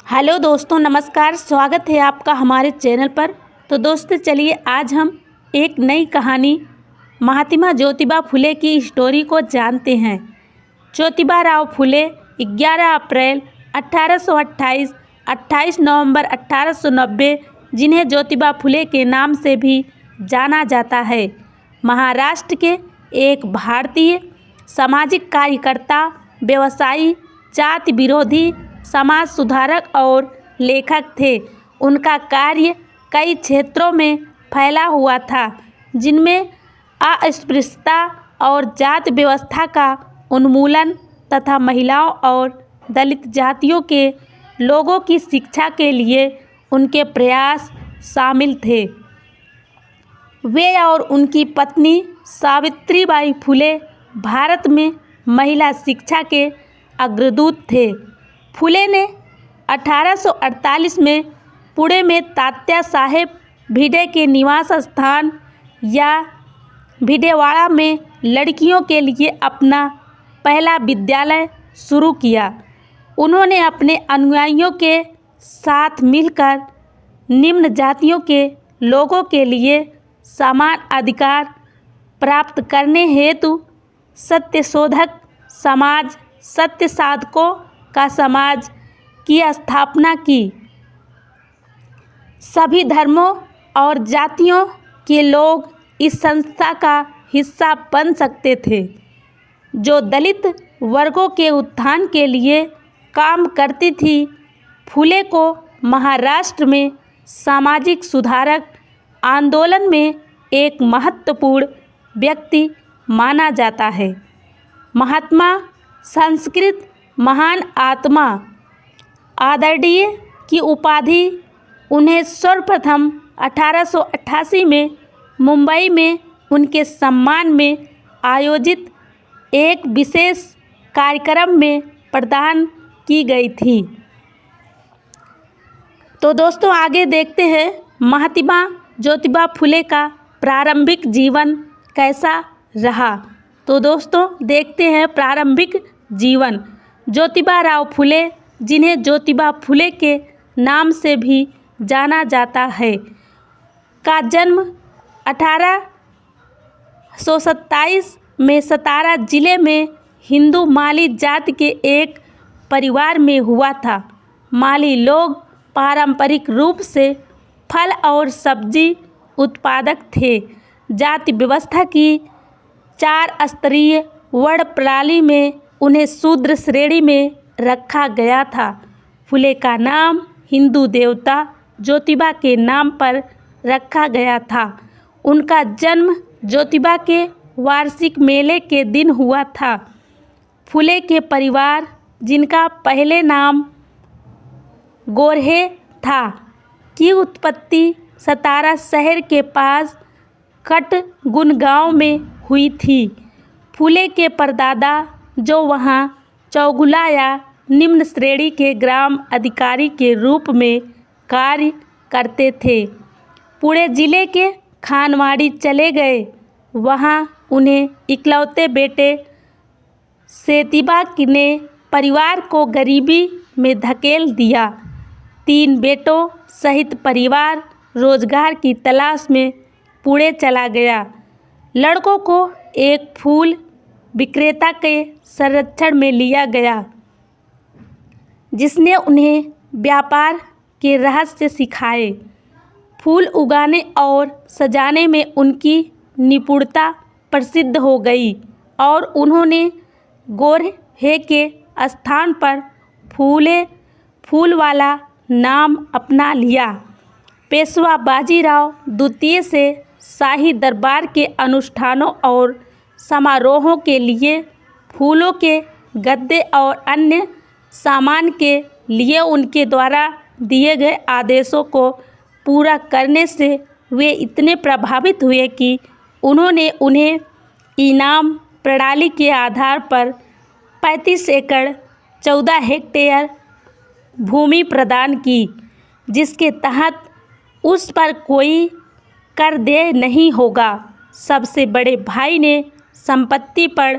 Hello दोस्तों, नमस्कार। स्वागत है आपका हमारे चैनल पर। तो दोस्तों चलिए आज हम एक नई कहानी महात्मा ज्योतिबा फुले की स्टोरी को जानते हैं। ज्योतिबा राव फुले 11 अप्रैल 1828 28 नवंबर 1890, जिन्हें ज्योतिबा फुले के नाम से भी जाना जाता है, महाराष्ट्र के एक भारतीय सामाजिक कार्यकर्ता, व्यवसायी, जाति विरोधी समाज सुधारक और लेखक थे। उनका कार्य कई क्षेत्रों में फैला हुआ था, जिनमें अस्पृश्यता और जाति व्यवस्था का उन्मूलन तथा महिलाओं और दलित जातियों के लोगों की शिक्षा के लिए उनके प्रयास शामिल थे। वे और उनकी पत्नी सावित्रीबाई फुले भारत में महिला शिक्षा के अग्रदूत थे। फुले ने 1848 में पुणे में तात्या साहेब भिडे के निवास स्थान या भिडेवाड़ा में लड़कियों के लिए अपना पहला विद्यालय शुरू किया। उन्होंने अपने अनुयायियों के साथ मिलकर निम्न जातियों के लोगों के लिए समान अधिकार प्राप्त करने हेतु सत्यशोधक समाज, सत्य साधकों का समाज की स्थापना की। सभी धर्मों और जातियों के लोग इस संस्था का हिस्सा बन सकते थे, जो दलित वर्गों के उत्थान के लिए काम करती थी। फुले को महाराष्ट्र में सामाजिक सुधारक आंदोलन में एक महत्वपूर्ण व्यक्ति माना जाता है। महात्मा, संस्कृत महान आत्मा, आदरणीय की उपाधि उन्हें सर्वप्रथम 1888 में मुंबई में उनके सम्मान में आयोजित एक विशेष कार्यक्रम में प्रदान की गई थी। तो दोस्तों आगे देखते हैं महात्मा ज्योतिबा फुले का प्रारंभिक जीवन कैसा रहा। तो दोस्तों देखते हैं प्रारंभिक जीवन। ज्योतिबा राव फुले, जिन्हें ज्योतिबा फुले के नाम से भी जाना जाता है, का जन्म 1827 में सतारा जिले में हिंदू माली जाति के एक परिवार में हुआ था। माली लोग पारंपरिक रूप से फल और सब्जी उत्पादक थे। जाति व्यवस्था की 4 स्तरीय वर्ण प्रणाली में उन्हें शूद्र श्रेणी में रखा गया था। फुले का नाम हिंदू देवता ज्योतिबा के नाम पर रखा गया था। उनका जन्म ज्योतिबा के वार्षिक मेले के दिन हुआ था। फुले के परिवार, जिनका पहले नाम गोरहे था, की उत्पत्ति सतारा शहर के पास कटगुन गांव में हुई थी। फुले के परदादा, जो वहां चौगुला या निम्न श्रेणी के ग्राम अधिकारी के रूप में कार्य करते थे, पुणे जिले के खानवाड़ी चले गए। वहां उन्हें इकलौते बेटे सेतिबा ने परिवार को गरीबी में धकेल दिया। 3 बेटों सहित परिवार रोजगार की तलाश में पुणे चला गया। लड़कों को एक फूल विक्रेता के संरक्षण में लिया गया, जिसने उन्हें व्यापार के रहस्य सिखाए। फूल उगाने और सजाने में उनकी निपुणता प्रसिद्ध हो गई और उन्होंने गोरहे के स्थान पर फूल वाला नाम अपना लिया। पेशवा बाजीराव द्वितीय से शाही दरबार के अनुष्ठानों और समारोहों के लिए फूलों के गद्दे और अन्य सामान के लिए उनके द्वारा दिए गए आदेशों को पूरा करने से वे इतने प्रभावित हुए कि उन्होंने उन्हें इनाम प्रणाली के आधार पर 35 एकड़ 14 हेक्टेयर भूमि प्रदान की, जिसके तहत उस पर कोई कर देय नहीं होगा। सबसे बड़े भाई ने संपत्ति पर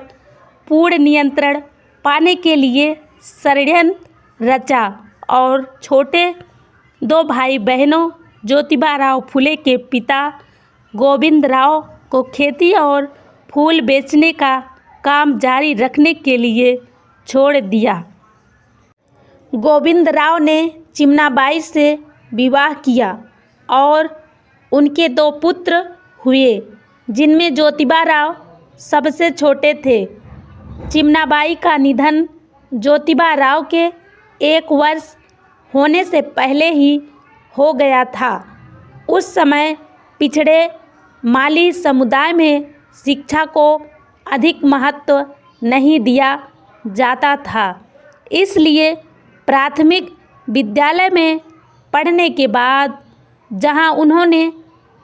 पूर्ण नियंत्रण पाने के लिए षड्यंत्र रचा और छोटे 2 भाई बहनों ज्योतिबा राव फुले के पिता गोविंद राव को खेती और फूल बेचने का काम जारी रखने के लिए छोड़ दिया। गोविंद राव ने चिमनाबाई से विवाह किया और उनके 2 पुत्र हुए, जिनमें ज्योतिबा राव सबसे छोटे थे। चिमनाबाई का निधन ज्योतिबा राव के 1 वर्ष होने से पहले ही हो गया था। उस समय पिछड़े माली समुदाय में शिक्षा को अधिक महत्व नहीं दिया जाता था, इसलिए प्राथमिक विद्यालय में पढ़ने के बाद जहां उन्होंने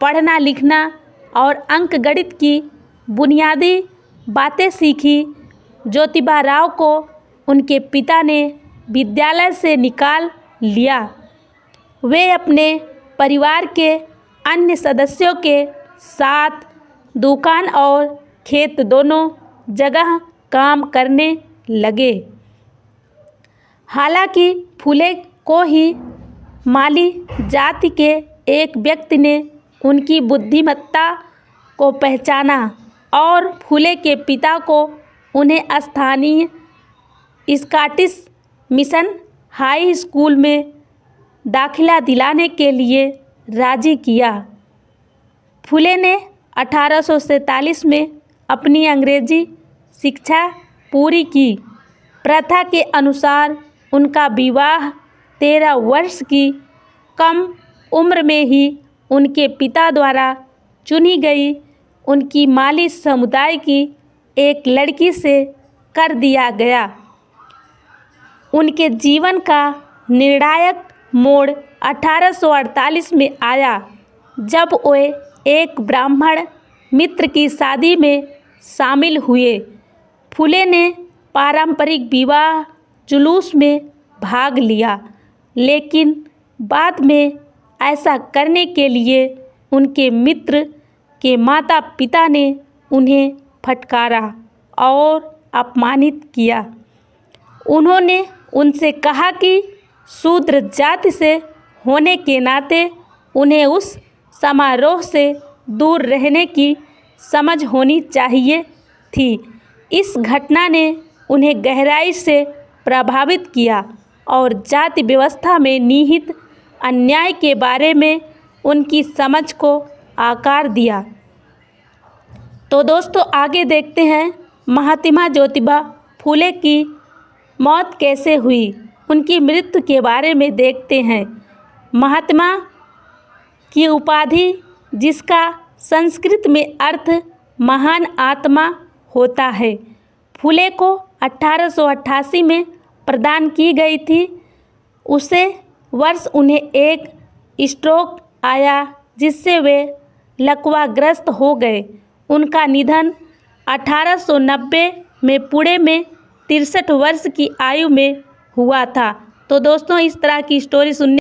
पढ़ना लिखना और अंकगणित की बुनियादी बातें सीखी, ज्योतिबा राव को उनके पिता ने विद्यालय से निकाल लिया। वे अपने परिवार के अन्य सदस्यों के साथ दुकान और खेत दोनों जगह काम करने लगे। हालांकि फुले को ही माली जाति के एक व्यक्ति ने उनकी बुद्धिमत्ता को पहचाना और फुले के पिता को उन्हें स्थानीय स्कॉटिश मिशन हाई स्कूल में दाखिला दिलाने के लिए राजी किया। फुले ने 1847 में अपनी अंग्रेजी शिक्षा पूरी की। प्रथा के अनुसार उनका विवाह 13 वर्ष की कम उम्र में ही उनके पिता द्वारा चुनी गई उनकी माली समुदाय की एक लड़की से कर दिया गया। उनके जीवन का निर्णायक मोड़ 1848 में आया, जब वे एक ब्राह्मण मित्र की शादी में शामिल हुए। फुले ने पारंपरिक विवाह जुलूस में भाग लिया, लेकिन बाद में ऐसा करने के लिए उनके मित्र के माता पिता ने उन्हें फटकारा और अपमानित किया। उन्होंने उनसे कहा कि शूद्र जाति से होने के नाते उन्हें उस समारोह से दूर रहने की समझ होनी चाहिए थी। इस घटना ने उन्हें गहराई से प्रभावित किया और जाति व्यवस्था में निहित अन्याय के बारे में उनकी समझ को आकार दिया। तो दोस्तों, आगे देखते हैं महात्मा ज्योतिबा फुले की मौत कैसे हुई, उनकी मृत्यु के बारे में देखते हैं। महात्मा की उपाधि, जिसका संस्कृत में अर्थ महान आत्मा होता है, फुले को 1888 में प्रदान की गई थी। उसे वर्ष उन्हें एक स्ट्रोक आया, जिससे वे लकवाग्रस्त हो गए। उनका निधन 1890 में पुणे में 63 वर्ष की आयु में हुआ था। तो दोस्तों, इस तरह की स्टोरी सुनने